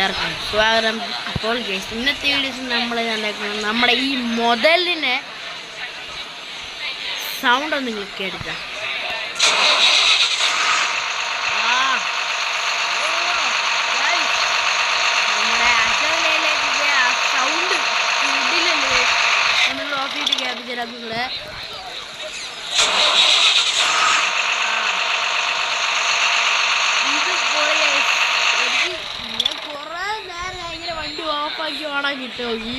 എല്ലാവർക്കും സ്വാഗതം. അപ്പോൾ ഇന്നത്തെ വീഡിയോസ് നമ്മൾ നമ്മുടെ ഈ മുതലിനെ സൗണ്ട് ഒന്ന് നിങ്ങൾ കേട്ടിട്ടാ. നമ്മുടെ അസലിലേക്ക് ആ സൗണ്ട് ഇതിലുണ്ട്. നമ്മൾ ഓഫ് ചെയ്ത് കേൾപ്പിച്ചാൽ നിങ്ങളെ ഓഫാക്കി ഓണാക്കി ഇട്ട് നോക്കി.